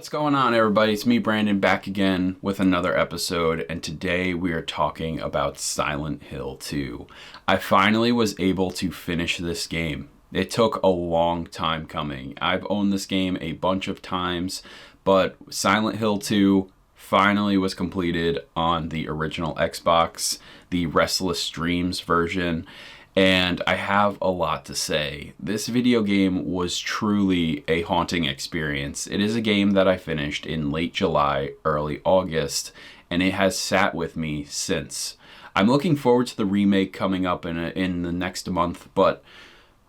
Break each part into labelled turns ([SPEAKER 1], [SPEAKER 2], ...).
[SPEAKER 1] What's going on, everybody? It's me, Brandon, back again with another episode, and today we are talking about Silent Hill 2. I finally was able to finish this game. It took a long time coming. I've owned this game a bunch of times, but Silent Hill 2 finally was completed on the original Xbox, the Restless Dreams version, and I have a lot to say. This video game was truly a haunting experience. It is a game that I finished in late July, early August, and it has sat with me since. I'm looking forward to the remake coming up in the next month, but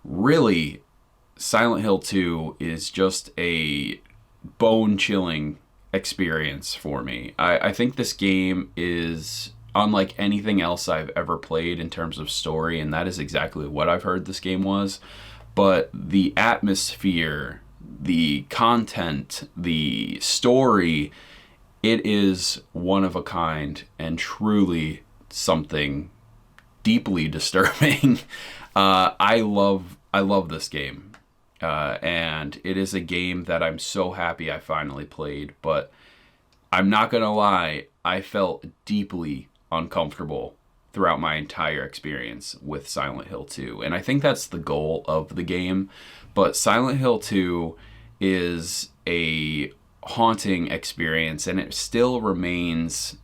[SPEAKER 1] really, Silent Hill 2 is just a bone-chilling experience for me. I think this game is unlike anything else I've ever played in terms of story, and that is exactly what I've heard this game was. But the atmosphere, the content, the story, it is one of a kind and truly something deeply disturbing. I love this game. And it is a game that I'm so happy I finally played, but I'm not gonna lie, I felt deeply uncomfortable throughout my entire experience with Silent Hill 2. And I think that's the goal of the game, but Silent Hill 2 is a haunting experience, and it still remains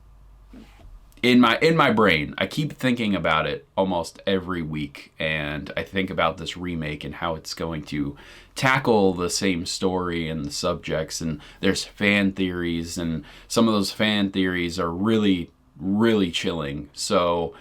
[SPEAKER 1] in my brain. I keep thinking about it almost every week, and I think about this remake and how it's going to tackle the same story and the subjects, and there's fan theories, and some of those fan theories are really chilling. So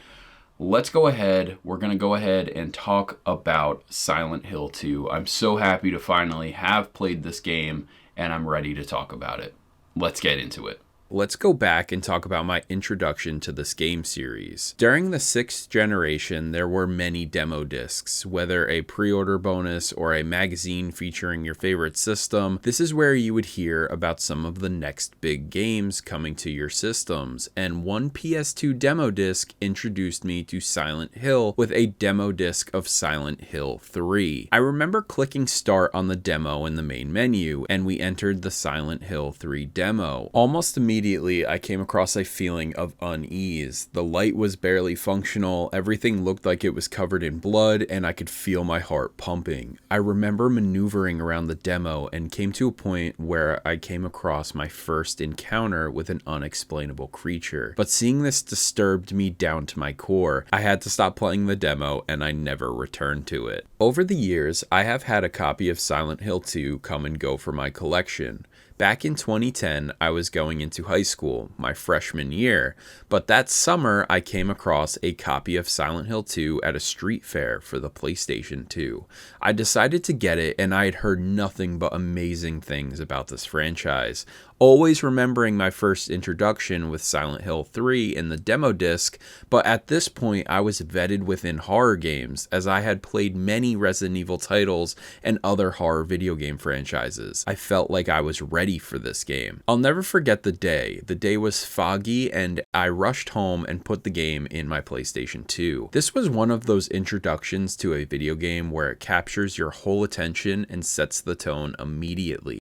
[SPEAKER 1] let's go ahead. We're going to go ahead and talk about Silent Hill 2. I'm so happy to finally have played this game, and I'm ready to talk about it. Let's get into it. Let's go back and talk about my introduction to this game series. During the 6th generation, there were many demo discs, whether a pre-order bonus or a magazine featuring your favorite system. This is where you would hear about some of the next big games coming to your systems, and one PS2 demo disc introduced me to Silent Hill with a demo disc of Silent Hill 3. I remember clicking start on the demo in the main menu, and we entered the Silent Hill 3 demo. Almost immediately, I came across a feeling of unease. The light was barely functional, everything looked like it was covered in blood, and I could feel my heart pumping. I remember maneuvering around the demo and came to a point where I came across my first encounter with an unexplainable creature. But seeing this disturbed me down to my core. I had to stop playing the demo, and I never returned to it. Over the years, I have had a copy of Silent Hill 2 come and go for my collection. Back in 2010, I was going into high school, my freshman year, but that summer I came across a copy of Silent Hill 2 at a street fair for the PlayStation 2. I decided to get it, and I had heard nothing but amazing things about this franchise. Always remembering my first introduction with Silent Hill 3 in the demo disc, but at this point I was vetted within horror games, as I had played many Resident Evil titles and other horror video game franchises. I felt like I was ready for this game. I'll never forget the day. The day was foggy, and I rushed home and put the game in my PlayStation 2. This was one of those introductions to a video game where it captures your whole attention and sets the tone immediately.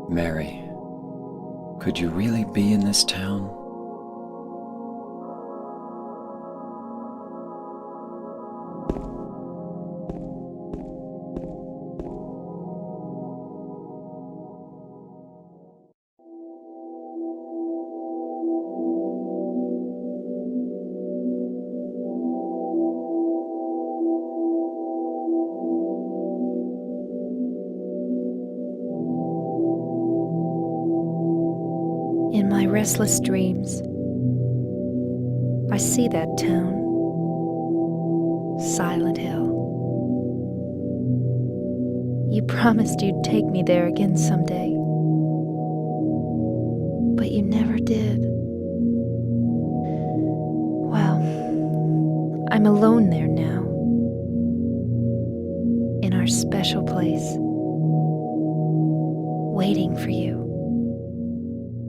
[SPEAKER 2] Mary, could you really be in this town?
[SPEAKER 3] In my restless dreams, I see that town, Silent Hill. You promised you'd take me there again someday. But you never did. Well, I'm alone there now. In our special place. Waiting for you.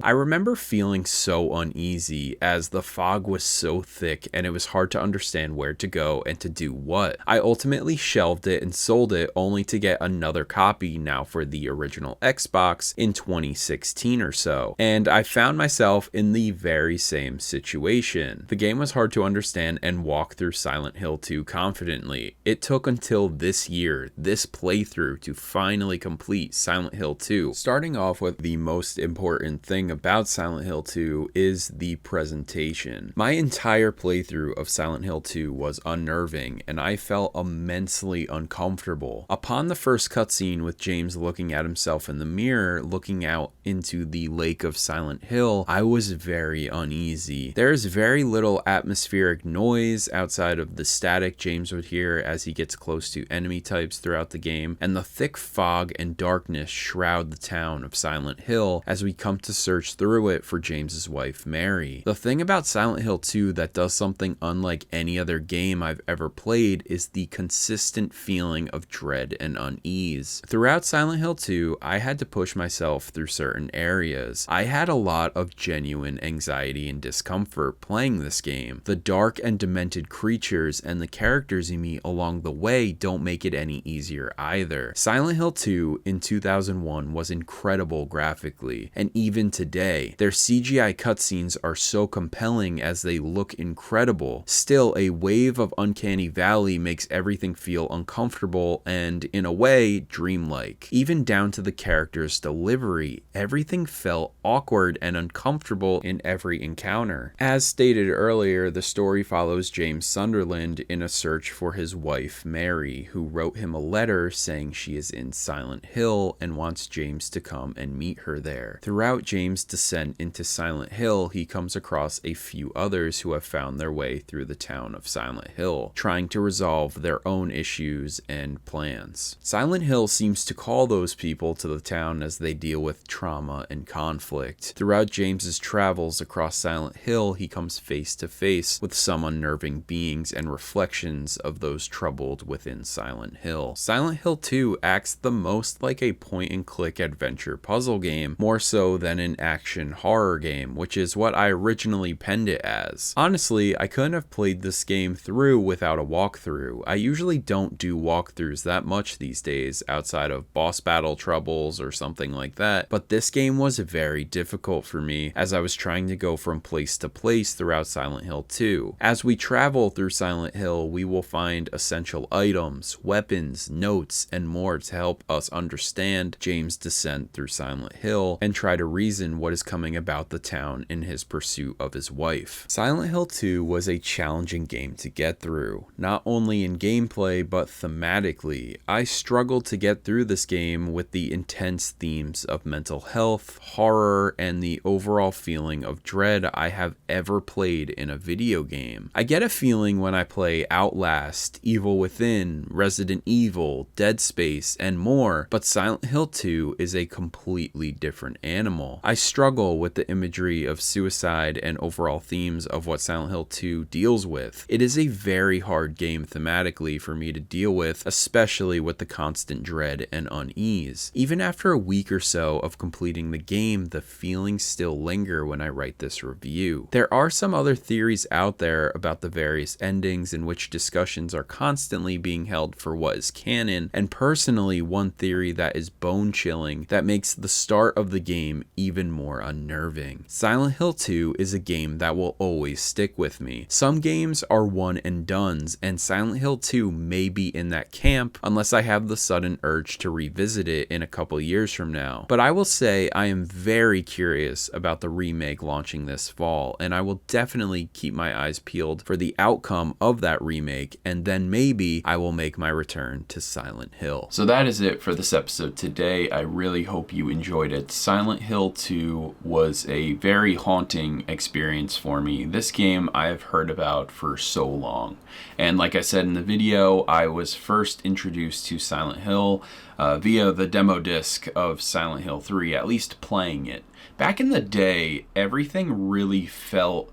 [SPEAKER 1] I remember feeling so uneasy as the fog was so thick and it was hard to understand where to go and to do what. I ultimately shelved it and sold it only to get another copy now for the original Xbox in 2016 or so. And I found myself in the very same situation. The game was hard to understand and walk through Silent Hill 2 confidently. It took until this year, this playthrough, to finally complete Silent Hill 2. Starting off with the most important thing about Silent Hill 2 is the presentation. My entire playthrough of Silent Hill 2 was unnerving and I felt immensely uncomfortable. Upon the first cutscene with James looking at himself in the mirror, looking out into the lake of Silent Hill, I was very uneasy. There is very little atmospheric noise outside of the static James would hear as he gets close to enemy types throughout the game, and the thick fog and darkness shroud the town of Silent Hill as we come to search through it for James's wife Mary. The thing about Silent Hill 2 that does something unlike any other game I've ever played is the consistent feeling of dread and unease. Throughout Silent Hill 2, I had to push myself through certain areas. I had a lot of genuine anxiety and discomfort playing this game. The dark and demented creatures and the characters you meet along the way don't make it any easier either. Silent Hill 2 in 2001 was incredible graphically, and even today, their CGI cutscenes are so compelling as they look incredible. Still, a wave of Uncanny Valley makes everything feel uncomfortable and, in a way, dreamlike. Even down to the characters' delivery, everything felt awkward and uncomfortable in every encounter. As stated earlier, the story follows James Sunderland in a search for his wife Mary, who wrote him a letter saying she is in Silent Hill and wants James to come and meet her there. Throughout James' descent into Silent Hill, he comes across a few others who have found their way through the town of Silent Hill, trying to resolve their own issues and plans. Silent Hill seems to call those people to the town as they deal with trauma and conflict. Throughout James's travels across Silent Hill, he comes face to face with some unnerving beings and reflections of those troubled within Silent Hill. Silent Hill 2 acts the most like a point-and-click adventure puzzle game, more so than an action horror game, which is what I originally penned it as. Honestly, I couldn't have played this game through without a walkthrough. I usually don't do walkthroughs that much these days outside of boss battle troubles or something like that, but this game was very difficult for me as I was trying to go from place to place throughout Silent Hill 2. As we travel through Silent Hill, we will find essential items, weapons, notes, and more to help us understand James' descent through Silent Hill and try to reason what is coming about the town in his pursuit of his wife. Silent Hill 2 was a challenging game to get through, not only in gameplay but thematically. I struggled to get through this game with the intense themes of mental health, horror, and the overall feeling of dread I have ever played in a video game. I get a feeling when I play Outlast, Evil Within, Resident Evil, Dead Space, and more, but Silent Hill 2 is a completely different animal. I struggle with the imagery of suicide and overall themes of what Silent Hill 2 deals with. It is a very hard game thematically for me to deal with, especially with the constant dread and unease. Even after a week or so of completing the game, the feelings still linger when I write this review. There are some other theories out there about the various endings in which discussions are constantly being held for what is canon, and personally, one theory that is bone-chilling that makes the start of the game even more unnerving. Silent Hill 2 is a game that will always stick with me. Some games are one and dones, and Silent Hill 2 may be in that camp unless I have the sudden urge to revisit it in a couple years from now. But I will say I am very curious about the remake launching this fall, and I will definitely keep my eyes peeled for the outcome of that remake, and then maybe I will make my return to Silent Hill. So that is it for this episode today. I really hope you enjoyed it. Silent Hill 2 2 was a very haunting experience for me. This game I've heard about for so long. And like I said in the video, I was first introduced to Silent Hill via the demo disc of Silent Hill 3, at least playing it. Back in the day, everything really felt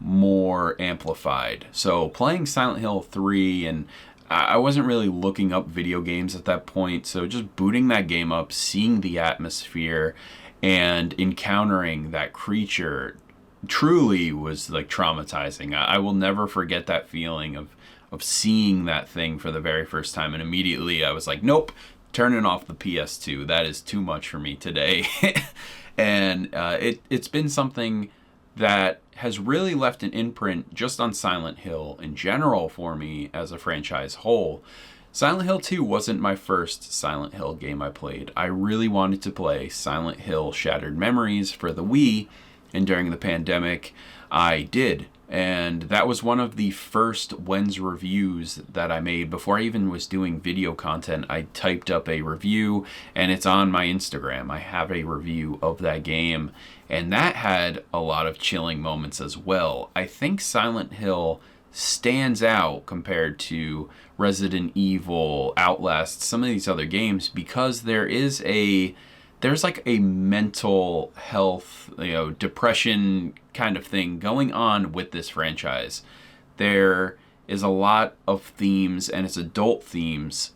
[SPEAKER 1] more amplified. So playing Silent Hill 3, and I wasn't really looking up video games at that point, so just booting that game up, seeing the atmosphere, and encountering that creature truly was like traumatizing. I will never forget that feeling of seeing that thing for the very first time, and immediately I was like, nope, turning off the PS2. That is too much for me today. And it's been something that has really left an imprint just on Silent Hill in general for me as a franchise whole. Silent Hill 2 wasn't my first Silent Hill game I played. I really wanted to play Silent Hill Shattered Memories for the Wii, and during the pandemic, I did. And that was one of the first WenzReviewz that I made. Before I even was doing video content, I typed up a review, and it's on my Instagram. I have a review of that game, and that had a lot of chilling moments as well. I think Silent Hill stands out compared to Resident Evil, Outlast, some of these other games, because there's like a mental health, depression kind of thing going on with this franchise. There is a lot of themes, and it's adult themes,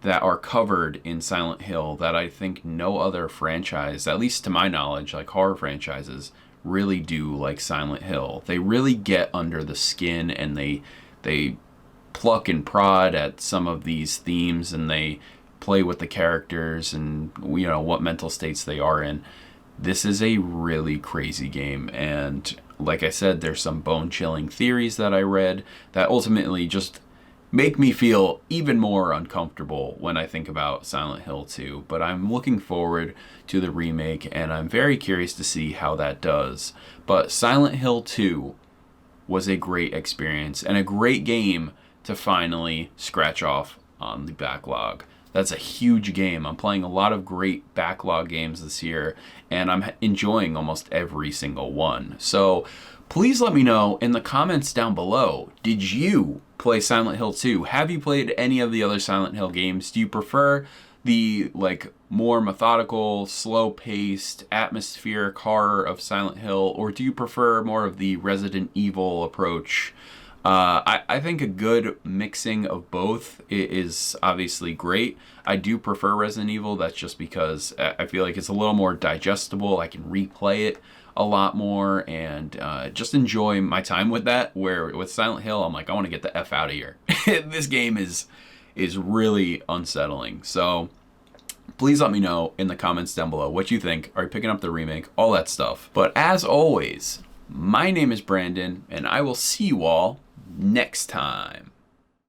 [SPEAKER 1] that are covered in Silent Hill that I think no other franchise, at least to my knowledge, like horror franchises, really do like Silent Hill. They really get under the skin, and they pluck and prod at some of these themes, and they play with the characters and what mental states they are in. This is a really crazy game, and like I said, there's some bone-chilling theories that I read that ultimately just make me feel even more uncomfortable when I think about Silent Hill 2. But I'm looking forward to the remake, and I'm very curious to see how that does. But Silent Hill 2 was a great experience and a great game to finally scratch off on the backlog. That's a huge game. I'm playing a lot of great backlog games this year, and I'm enjoying almost every single one. So please let me know in the comments down below, did you play Silent Hill 2? Have you played any of the other Silent Hill games? Do you prefer the more methodical, slow-paced, atmospheric horror of Silent Hill, or do you prefer more of the Resident Evil approach? I think a good mixing of both is obviously great. I do prefer Resident Evil. That's just because I feel like it's a little more digestible. I can replay it a lot more and just enjoy my time with that. Where with Silent Hill, I'm like, I want to get the F out of here. This game is really unsettling. So please let me know in the comments down below what you think. Are you picking up the remake? All that stuff. But as always, my name is Brandon, and I will see you all next time.